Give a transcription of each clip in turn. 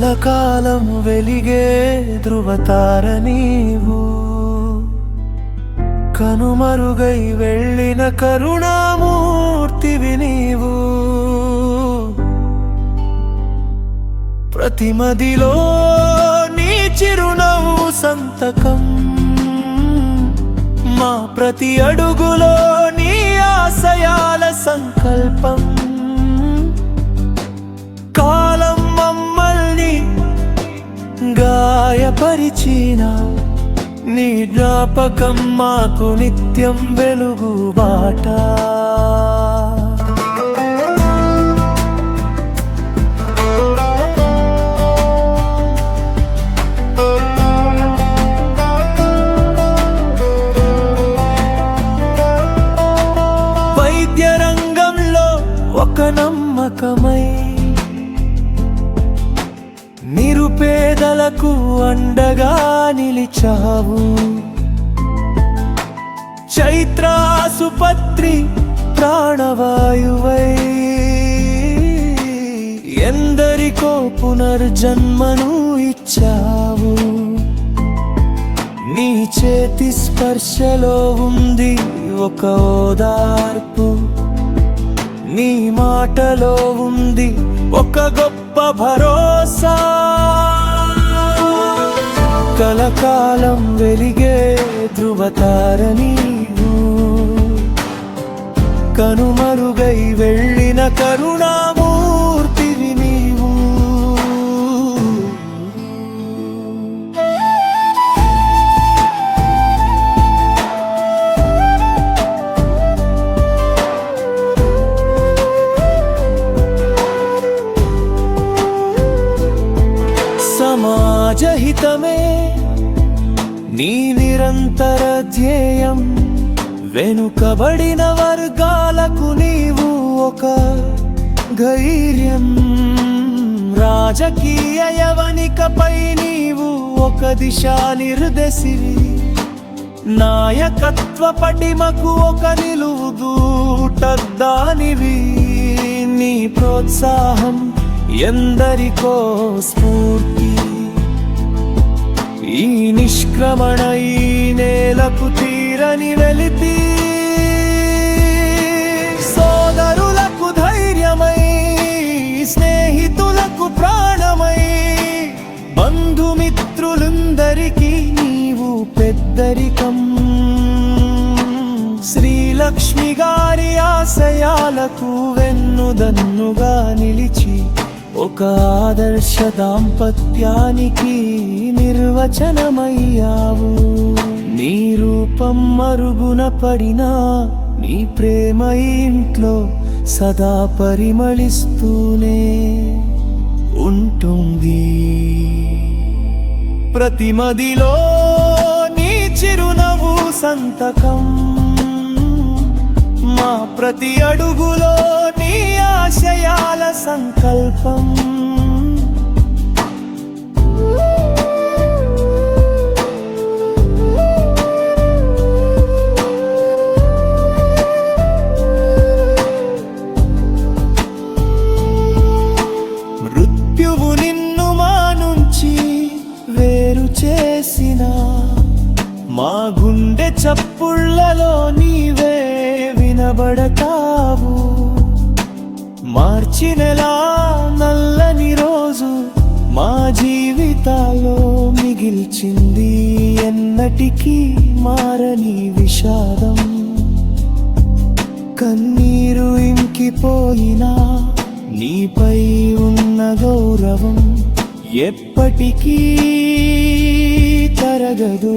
కలకాలం వెలిగే ధృవతార నీవు, కనుమరుగై వెళ్ళిన కరుణామూర్తివి నీవు. ప్రతిమదిలో నీ చిరునవ్వు సంతకం, మా ప్రతి అడుగులో నీ ఆశయాల సంకల్పం. కాలం మమ్మల్ని గాయపరిచిన నీ జ్ఞాపకం మాకు నిత్యం వెలుగు బాట. వైద్య రంగంలో ఒక నమ్మకమై, నిరుపేదలకు అండగా నిలిచావు. చైత్రాసుపత్రి ప్రాణవాయువై ఎందరికో పునర్జన్మను ఇచ్చావు. నీ చేతి స్పర్శలో ఉంది ఒక ఓదార్పు, నీ మాటలో ఉంది ఒక గొప్ప భరోసా. కలకాలం వెలిగే ధృవతార నీవు, కనుమరుగై వెళ్ళిన కరుణామూర్తివి నీవు. సమాజహితమే నీ నిరంతర ధ్యేయం, వెనుకబడిన వర్గాలకు నీవు ఒక ధైర్యం. రాజకీయ యవనికపై నీవు ఒక దిశానిర్దేశివి, నాయకత్వ పటిమకు ఒక నిలువుదూటద్దానివి. నీ ప్రోత్సాహం ఎందరికో స్ఫూర్తి, ఈ నిష్క్రమణ ఈ నేలకు తీరని వెలితి. సోదరులకు ధైర్యమై, స్నేహితులకు ప్రాణమై, బంధుమిత్రులందరికీ నీవు పెద్దరికం. శ్రీలక్ష్మి గారి ఆశయాలకు వెన్నుదన్నుగా నిలిచి ఒక ఆదర్శ దాంపత్యానికి నిర్వచనమయ్యావు. నీ రూపం మరుగున పడినా నీ ప్రేమ ఇంట్లో సదా పరిమళిస్తూనే ఉంటుంది. ప్రతిమదిలో నీ చిరునవ్వు సంతకం, మా ప్రతి అడుగులో నీ ఆశయాల సంకల్పం. మృత్యువు నిన్ను మా నుంచి వేరు చేసిన, మా గుండె చప్పుళ్ళలో నీవే వినబడతావు. మార్చి నెలా నల్లని రోజు మా జీవితాల్లో మిగిల్చింది ఎన్నటికీ మారని విషాదం. కన్నీరు ఇంకిపోయినా నీపై ఉన్న గౌరవం ఎప్పటికీ తరగదు.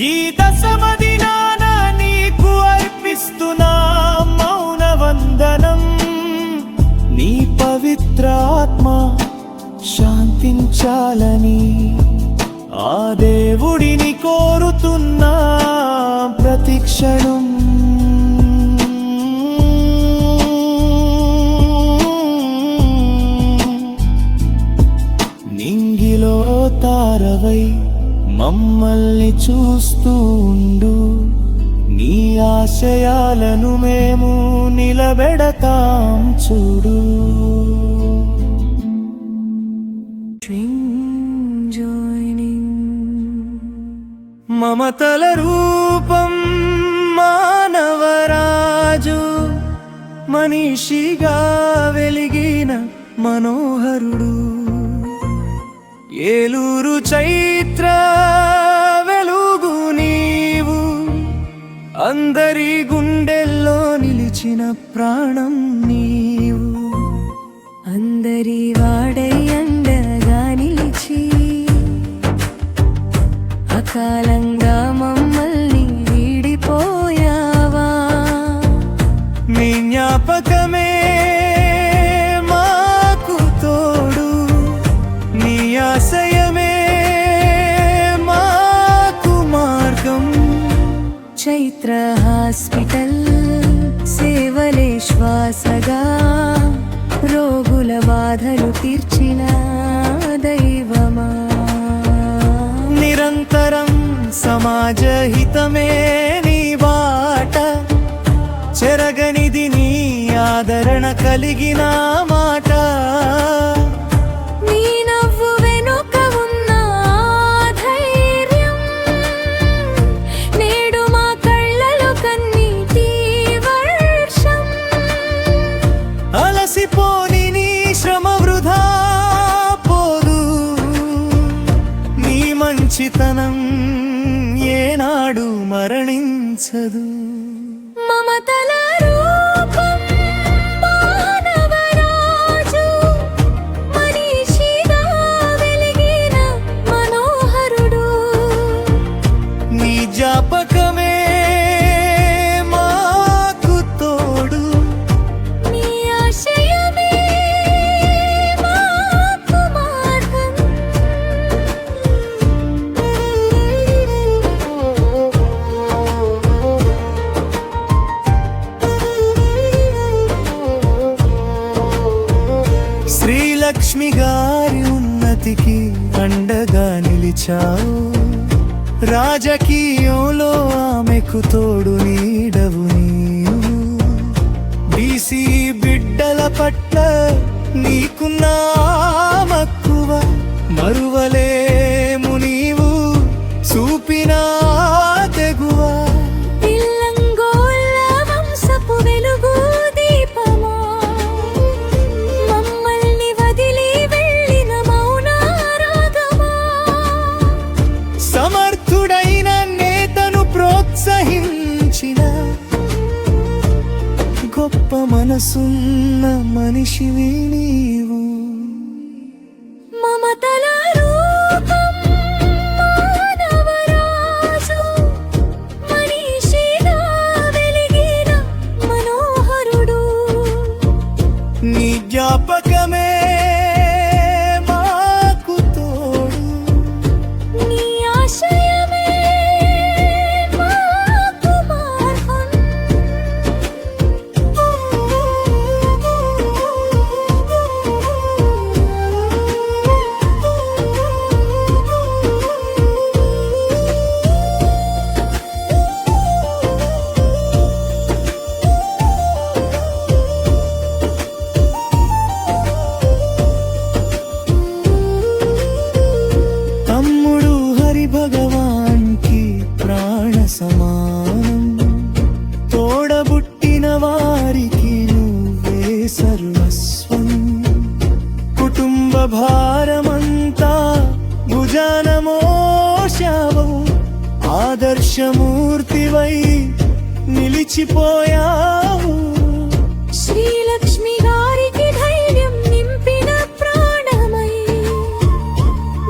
ఈ దశమదినాన నీకు అర్పిస్తున్నా మౌన వందనం. నీ పవిత్ర ఆత్మ శాంతించాలని ఆ దేవుడిని కోరుతున్నా ప్రతిక్షణం. నింగిలో తారవై మమ్మల్ని చూస్తూ ఉండు, నీ ఆశయాలను మేము నిలబెడతాం చూడు. మమతల రూపం మానవరాజు మనీషిగా వెలిగిన మనోహరుడు ఏలూరు చైత్ర వెలుగు నీవు అందరి గుండెల్లో నిలిచిన ప్రాణం నీవు అందరి వాడై అండగా నిలిచి అకాలంగా మమ్మల్ని వీడిపోయావా నీ జ్ఞాపకమే మాకు తోడు నీ ఆశయమే మాకు మార్గం చైత్ర హాస్పిటల్ సేవలే శ్వాసగా రోగుల బాధలు తీర్చిన దైవమా నిరంతరం సమాజ హితమే నీ బాట చెరగనిది నీ ఆదరణ కలిగిన మాట నీ నవ్వు వెనుక ఉన్న ధైర్యం నేడు మా కళ్ళలో కన్నీటి వర్షం అలసిపోని నీ శ్రమ వృధా పోదు నీ మంచితనం ఏనాడు మరణించదు మమతల రూపం మానవరాజు మనీషిగా వెలిగిన మనోహరుడు నీ జ్ఞాపకమే మాకు తోడు నీ ఆశయమే మాకు మార్గం శ్రీలక్ష్మి గారి ఉన్నతికి అండగా నిలిచావు రాజకీయంలో ఆమెకు తోడు నీడవు నీవు బీసీ బిడ్డల పట్ల నీకున్న మక్కువ మరువలేము నీవు చూపిన తెగువ పిల్లంగోళ్ళ వంశపు వెలుగు దీపమా మమ్మల్ని వదిలి వెళ్ళిన మౌన రాగమా సమర్థుడైన నేతను ప్రోత్సహించిన గొప్ప మనసున్న మనిషివి నీవు మమతల రూపం మానవరాజు మనీషిగా వెలిగిన మనోహరుడు నీ జ్ఞాపకమే మాకు తోడు నీ ఆశయమే మాకు మార్గం తమ్ముడు హరి భగవాన్ కి ప్రాణ సమానం తోడబుట్టిన వారికి నువ్వే సర్వస్వం కుటుంబ భారమంతా భుజాన మోశావు ఆదర్శమూర్తివై నిలిచిపోయావు శ్రీలక్ష్మి గారికి ధైర్యం నింపిన ప్రాణమై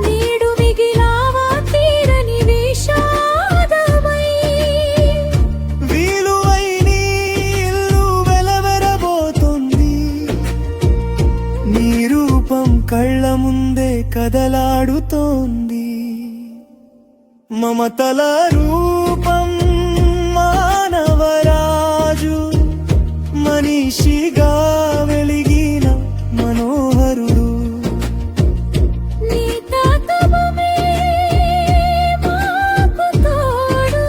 నేడు మిగిలావా తీరని విషాదమై వీలువై నీ ఇల్లు వెలవెరబోతుంది నీ రూపం కళ్ళ ముందే కదలాడుతోంది మమతల రూపం మానవరాజు మనీషిగా వెలిగిన మనోహరుడు నీ తాతవమే మాకు తోడు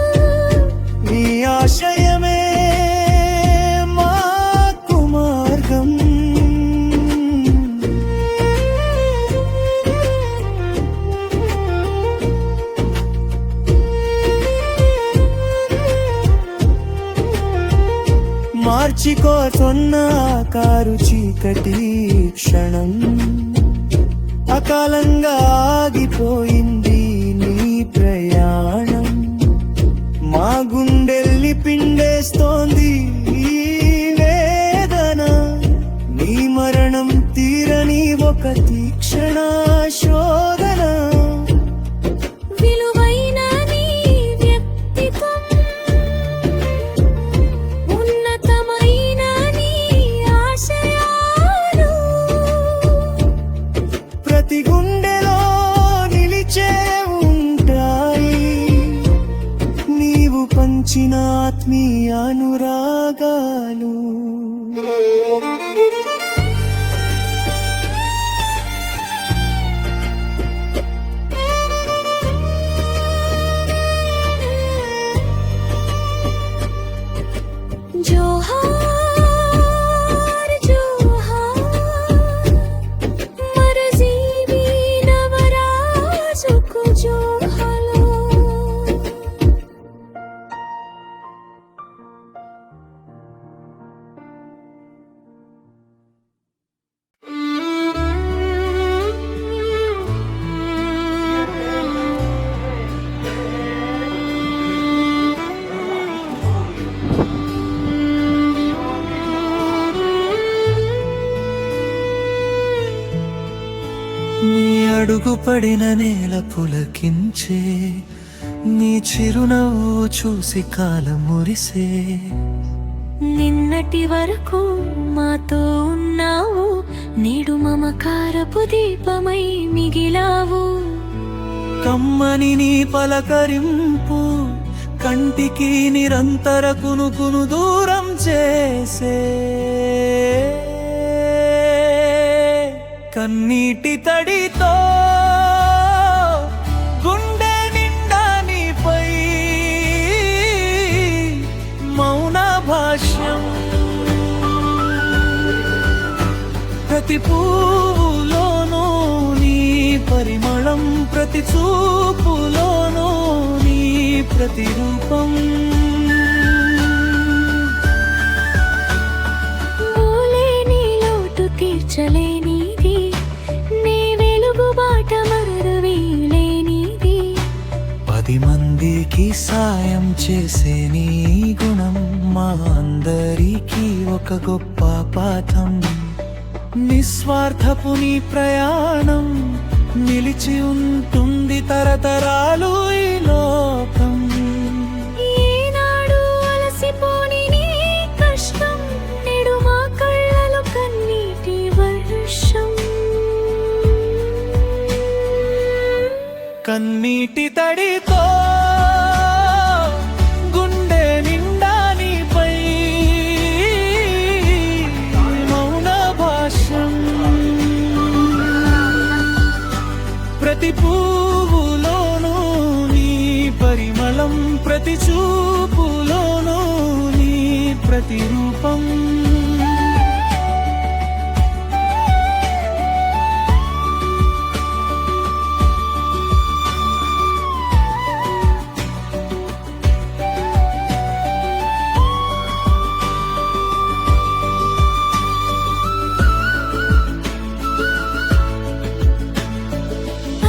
నీ ఆశయమే మాకు మార్గం మార్చికోతున్న కారు చీకటి క్షణం అకాలంగా ఆగిపోయింది నీ ప్రయాణం మా గుండెల్ని పిండేస్తోంది ఈ వేదన నీ మరణం తీరని ఒక తీక్షణ శోధన విలువైన నీ వ్యక్తిత్వం ఉన్నతమైన నీ ఆశయాలు ప్రతి గుండెలో నిలిచే ఉంటాయి నీవు పంచిన ఆత్మీయ అనురాగాలు జోహార్ జోహార్ మరజీవి నవరాజుకు జోహార్ నీ అడుగు పడిన నేల పులకించే నీ చిరునవ్వు చూసి కాలం మురిసే నిన్నటి వరకు మాతో ఉన్నావు నేడు మమకారపు దీపమై మిగిలావు కమ్మని నీ పలకరింపు కంటికి నిరంతర కునుకును దూరం చేసే కన్నీటి తడితో గుండె నిండా నీపై మౌన భాష్యం ప్రతి పువ్వులోనూ నీ పరిమళం ప్రతి చూపులోనూ నీ ప్రతిరూపం మూలేని లోటు తీర్చలేనిది నీ వెలుగు బాట మరువేలేనిది 10 మందికి సాయం చేసే నీ గుణం మా అందరికీ ఒక గొప్ప పాఠం నిస్వార్థపు నీ ప్రయాణం నిలిచి ఉంటుంది తరతరాలు ఈ లోకం ఏనాడు అలసిపోని నీ కష్టం నేడు మా కళ్ళలో కన్నీటి వర్షం కన్నీటి తడితో గుండె నిండా నీపై మౌన భాష్యం ప్రతి పువ్వులోనూ నీ పరిమళం ప్రతి చూపులోనూ నీ ప్రతిరూపం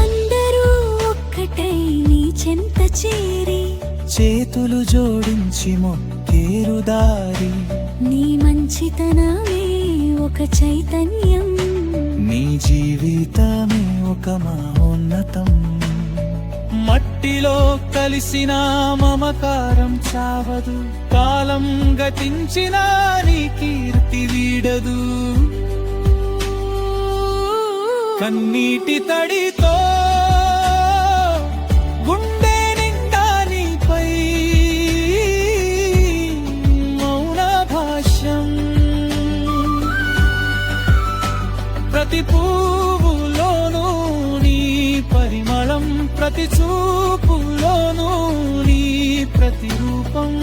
అందరూ ఒక్కటై నీ చెంత చేరి చేతులు జోడించి మొక్కేరు దారి నీ మంచితనమే ఒక చైతన్యం నీ జీవితమే ఒక మహోన్నతం మట్టిలో కలిసిన మమకారం చావదు కాలం గతించిన నీ కీర్తి వీడదు కన్నీటి తడితో గుండె నిండా నీపై మౌన భాష్యం ప్రతి పువ్వులోనూ నీ పరిమళం ప్రతి చూపులోనూ నీ ప్రతిరూపం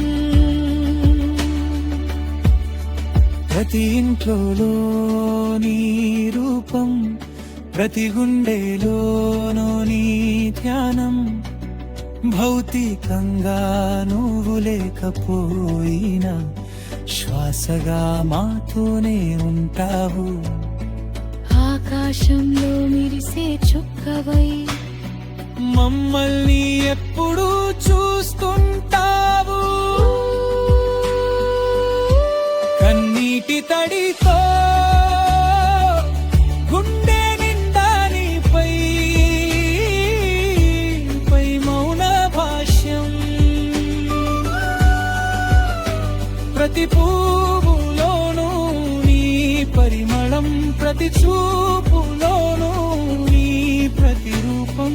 ప్రతి ఇంట్లోనూ నీ రూపం ప్రతి గుండెలోనూ నీ ధ్యానం భౌతికంగా నువ్వు లేకపోయినా శ్వాసగా మాతోనే ఉంటావు. ఆకాశంలో మెరిసే చుక్కవై మమ్మల్ని ఎప్పుడూ చూస్తుంటావు. కన్నీటి తడితో గుండె నిండా నీపై పై మౌన భాష్యం. ప్రతి పువ్వులోనూ నీ పరిమళం, ప్రతి చూపులోనూ నీ ప్రతిరూపం.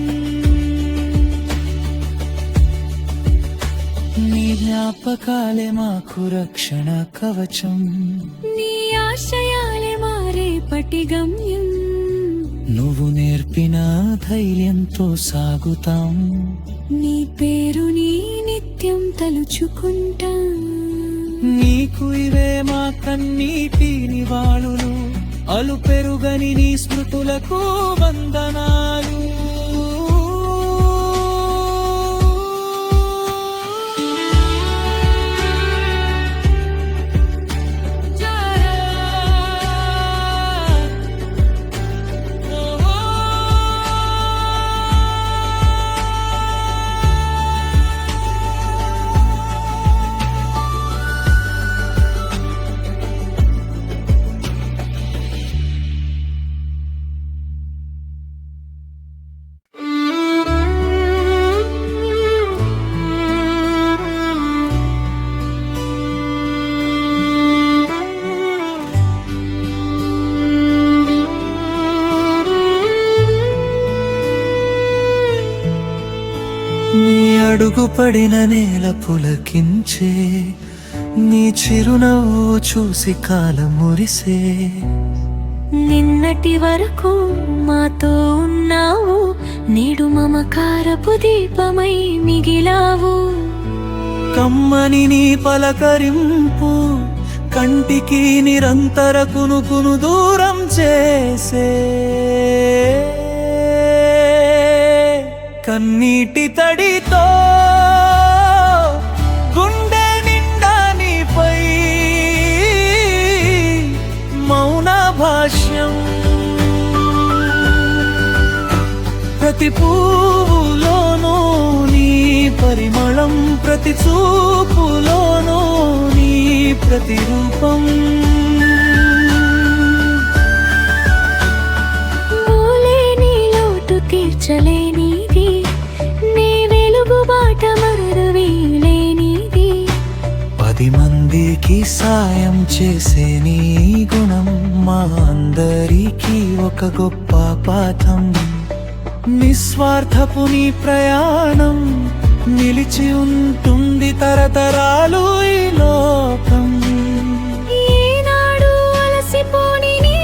నీ జ్ఞాపకాలే మాకు రక్షణ కవచం. నీ ఆశయాలే మారేపటి గమ్యం. నువ్వు నేర్పిన ధైర్యంతో సాగుతాం. నీ పేరుని నిత్యం తలుచుకుంటాం. నీకు ఇవే మా కన్నీటి నివాళులు, అలు పెరుగని నీ స్మృతులకు వందనాలు. నీ అడుగు పడిన నేల పులకించే, నీ చిరునవ్వు చూసి కాలం మురిసే. నిన్నటి వరకు మాతో ఉన్నావు, నేడు మమకారపు దీపమై మిగిలావు. కమ్మని నీ పలకరింపు కంటికి నిరంతర కునుకును దూరం చేసే. కన్నీటి తడితో గుండె నిండా నీపై మౌన భాష్యం. ప్రతి పువ్వులోనూ నీ పరిమళం, ప్రతి చూపులోనూ నీ ప్రతిరూపం. మూలేని లోటు తీర్చలేనిది, నీ వెలుగు బాట మరువలేనిది. 10 మందికి సాయం చేసే నీ గుణం మా అందరికీ ఒక గొప్ప పాఠం. నిస్వార్థపు నీ ప్రయాణం నిలిచి ఉంటుంది తరతరాలు ఈ లోకం. ఏనాడు అలసిపోని నీ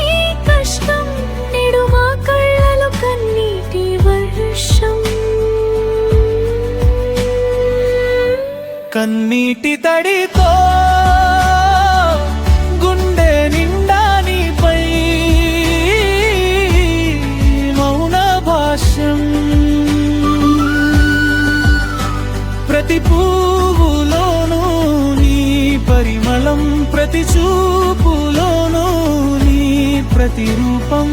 కష్టం, నేడు మా కళ్ళలో కన్నీటి వర్షం. కన్నీటి తడితో గుండె నిండా నీపై మౌన భాష్యం. ప్రతి పువ్వులోనూ నీ పరిమళం, ప్రతి చూపులోనూ నీ ప్రతిరూపం.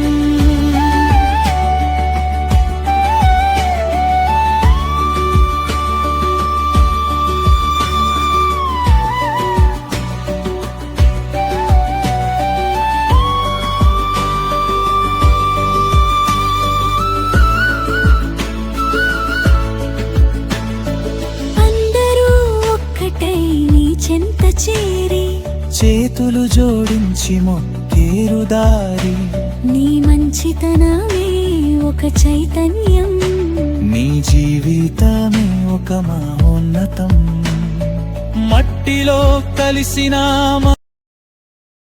చెంత చేరి చేతులు జోడించి మొక్కేరు దారి. నీ మంచితనమే ఒక చైతన్యం, నీ జీవితమే ఒక మహోన్నతం. మట్టిలో కలిసిన